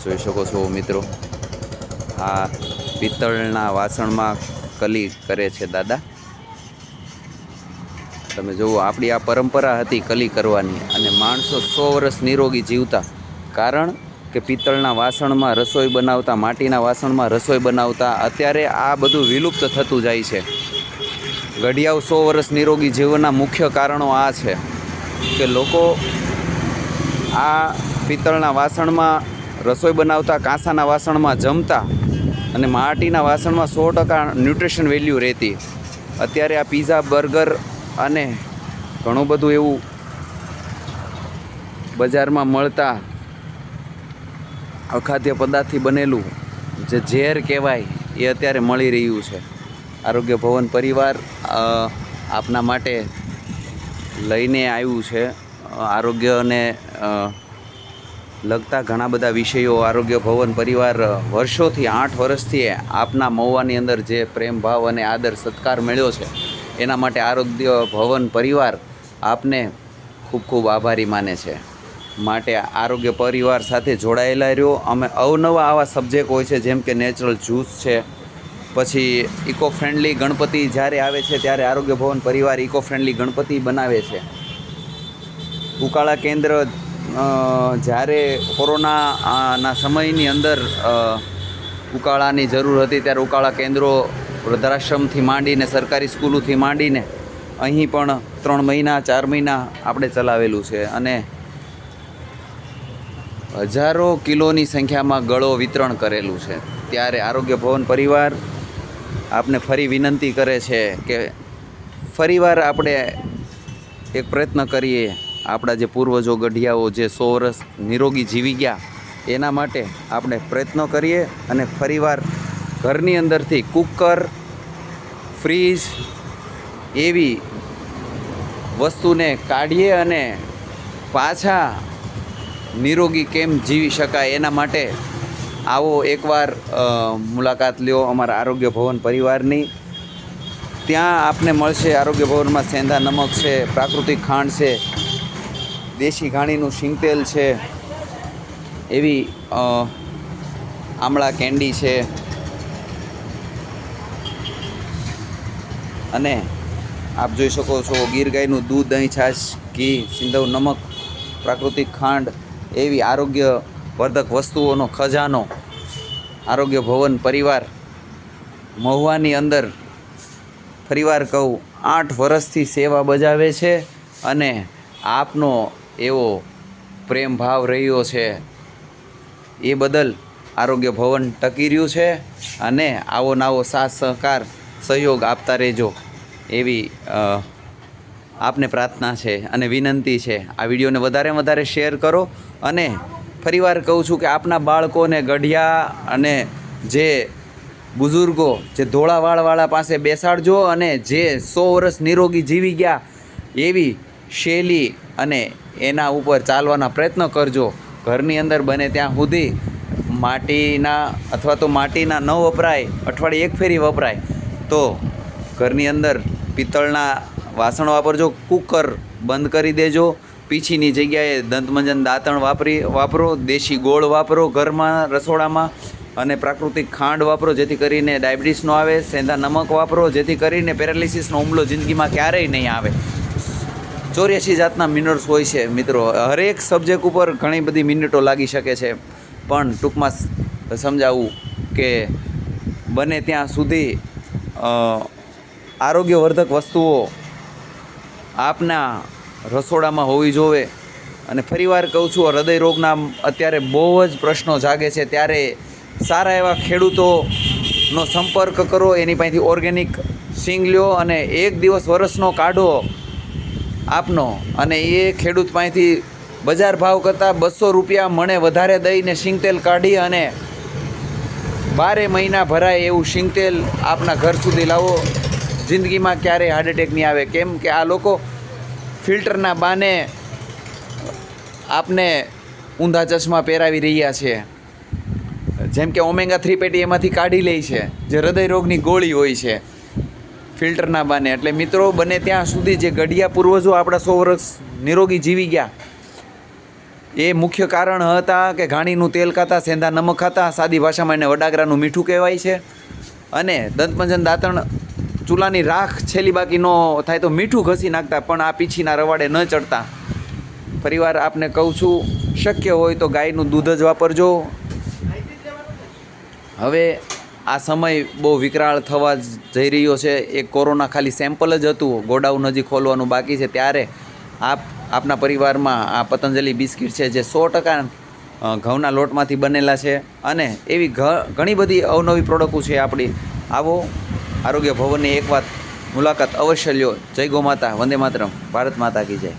જોઈ શકો છો મિત્રો, આ પિત્તળના વાસણમાં કલી કરે છે દાદા. તમે જુઓ, આપણી આ પરંપરા હતી કલી કરવાની, અને માણસો 100 વર્ષ નિરોગી જીવતા. કારણ કે પિત્તળના વાસણમાં રસોઈ બનાવતા, માટીના વાસણમાં રસોઈ બનાવતા. અત્યારે આ બધું વિલુપ્ત થતું જાય છે. ઘડિયાઓ 100 વર્ષ નિરોગી જીવનના મુખ્ય કારણો આ છે કે લોકો આ પિત્તળના વાસણમાં રસોઈ બનાવતા, કાંસાના વાસણમાં જમતા, અને માટીના વાસણમાં 100% ન્યુટ્રિશન વેલ્યુ રહેતી. અત્યારે આ પીઝા, બર્ગર અને ઘણું બધું એવું બજારમાં મળતા અખાદ્ય પદાર્થથી બનેલું જે ઝેર કહેવાય એ અત્યારે મળી રહ્યું છે. આરોગ્ય ભવન પરિવાર આપના માટે લઈને આવ્યું છે આરોગ્યને લગતા ઘણા બધા વિષયો. આરોગ્ય ભવન પરિવાર વર્ષોથી, 8 વર્ષથી આપના મહુવાની અંદર જે પ્રેમ ભાવ અને આદર સત્કાર મળ્યો છે, એના માટે આરોગ્ય ભવન પરિવાર આપને ખૂબ ખૂબ આભારી માને છે. માટે આરોગ્ય પરિવાર સાથે જોડાયેલા રહ્યો. અમે અવનવા આવા સબ્જેક્ટ હોય છે, જેમ કે નેચરલ જ્યુસ છે, પછી ઇકો ફ્રેન્ડલી ગણપતિ જ્યારે આવે છે ત્યારે આરોગ્ય ભવન પરિવાર ઇકો ફ્રેન્ડલી ગણપતિ બનાવે છે. ઉકાળા કેન્દ્ર જ્યારે કોરોનાના સમયની અંદર ઉકાળાની જરૂર હતી ત્યારે ઉકાળા કેન્દ્રો વૃદ્ધાશ્રમથી માંડીને સરકારી સ્કૂલોથી માંડીને અહીં પણ 3 મહિના 4 મહિના આપણે ચલાવેલું છે, અને હજારો કિલોની સંખ્યામાં ગળો વિતરણ કરેલું છે. ત્યારે આરોગ્ય ભવન પરિવાર આપને ફરી વિનંતી કરે છે કે ફરીવાર આપણે એક પ્રયત્ન કરીએ. આપણા જે પૂર્વજો ગઢિયાઓ જે 100 વર્ષ નિરોગી જીવી ગયા, એના માટે આપણે પ્રયત્નો કરીએ, અને ફરીવાર ઘરની અંદરથી કુકર, ફ્રીજ એવી વસ્તુને કાઢીએ અને પાછા નિરોગી કેમ જીવી શકાય એના માટે આવો એકવાર મુલાકાત લ્યો અમારા આરોગ્ય ભવન પરિવારની. ત્યાં આપને મળશે આરોગ્ય ભવનમાં સેંધા નમક છે, પ્રાકૃતિક ખાંડ છે, દેશી ઘાણીનું શીંગતેલ છે, એવી આમળા કેન્ડી છે, અને આપ જોઈ શકો છો ગીર ગાયનું દૂધ, દહીં, છાશ, ઘી, સિંધવ નમક, પ્રાકૃતિક ખાંડ એવી આરોગ્ય વર્ધક વસ્તુઓનો ખજાનો આરોગ્ય ભવન પરિવાર મહુવાની અંદર ફરીવાર કહું 8 વર્ષથી સેવા બજાવે છે, અને આપનો એવો પ્રેમ ભાવ રહ્યો છે એ બદલ આરોગ્ય ભવન ટકી રહ્યું છે. અને આવો નવો સાથ સહકાર સહયોગ આપતા રહેજો એવી આપને પ્રાર્થના છે અને વિનંતી છે. આ વિડીયોને વધારે શેર કરો, અને ફરીવાર કહું છું કે આપના બાળકોને ગઢિયા અને જે બુઝુર્ગો જે ધોળા વાળવાળા પાસે બેસાડજો, અને જે 100 વર્ષ નિરોગી જીવી ગયા એવી શૈલી અને એના ઉપર ચાલવાના પ્રયત્ન કરજો. ઘરની અંદર બને ત્યાં સુધી માટીના અથવા તો માટીના ન વપરાય, અઠવાડિયે 1 ફેરી વપરાય તો ઘરની અંદર પિત્તળના વાસણ વાપરજો. કુકર બંધ કરી દેજો. પીછીની જગ્યાએ દંતમંજન દાંતણ વાપરો. દેશી ગોળ વાપરો ઘરમાં, રસોડામાં, અને પ્રાકૃતિક ખાંડ વાપરો જેથી કરીને ડાયાબિટીસ ન આવે. સેંધા નમક વાપરો જેથી કરીને પેરાલિસિસનો હુમલો જિંદગીમાં ક્યારેય નહીં આવે. 84 જાતના મિનરલ્સ હોય છે મિત્રો. હરેક સબ્જેક્ટ ઉપર ઘણી બધી મિનિટો લાગી શકે છે, પણ ટૂંકમાં સમજાવવું કે બને ત્યાં સુધી આરોગ્યવર્ધક વસ્તુઓ આપના રસોડામાં હોવી જોઈએ. અને ફરીવાર કહું છું, હૃદય રોગના અત્યારે બહુ જ પ્રશ્નો જાગે છે, ત્યારે સારા એવા ખેડૂતોનો સંપર્ક કરો, એની પાસેથી ઓર્ગેનિક સિંગ લ્યો, અને 1 દિવસ વરસનો કાઢો આપનો, અને એ ખેડૂત પાસેથી બજાર ભાવ કરતાં 200 રૂપિયા મણે વધારે દઈને શીંગતેલ કાઢી અને 12 મહિના ભરાય એવું શીંગતેલ આપના ઘર સુધી લાવો. જિંદગીમાં ક્યારેય હાર્ટ એટેક નહીં આવે. કેમ કે આ લોકો ફિલ્ટરના બાને આપને ઊંધા ચશ્મા પહેરાવી રહ્યા છે. જેમ કે ઓમેગા 3 પેટી એમાંથી કાઢી લે છે, જે હૃદય રોગની ગોળી હોય છે ફિલ્ટરના બાને. એટલે મિત્રો, બને ત્યાં સુધી જે ગઢિયા પૂર્વજો આપણા 100 વર્ષ નિરોગી જીવી ગયા એ મુખ્ય કારણ હતા કે ઘાણીનું તેલ ખાતા, સેંધા નમક ખાતા, સાદી ભાષામાં એને વડાગરાનું મીઠું કહેવાય છે. અને દંતમંજન દાંતણ ચૂલાની રાખ છેલ્લી બાકી ન થાય તો મીઠું ઘસી નાખતા, પણ આ પીંછીના રવાડે ન ચડતા. ફરીવાર આપને કહું છું, શક્ય હોય તો ગાયનું દૂધ જ વાપરજો. હવે આ સમય બહુ વિકરાળ થવા જઈ રહ્યો છે. એક કોરોના ખાલી સેમ્પલ જ હતું, ગોડાઉન હજી ખોલવાનું બાકી છે. ત્યારે આપના પરિવારમાં આ પતંજલિ બિસ્કિટ છે, જે 100% ઘઉંના લોટમાંથી બનેલા છે. અને એવી ઘણી બધી અવનવી પ્રોડક્ટો છે આપણી. આવો આરોગ્ય ભવનની એક વાત મુલાકાત અવશ્ય લ્યો. જય ગૌ માતા, વંદે માતરમ, ભારત માતા કી જય.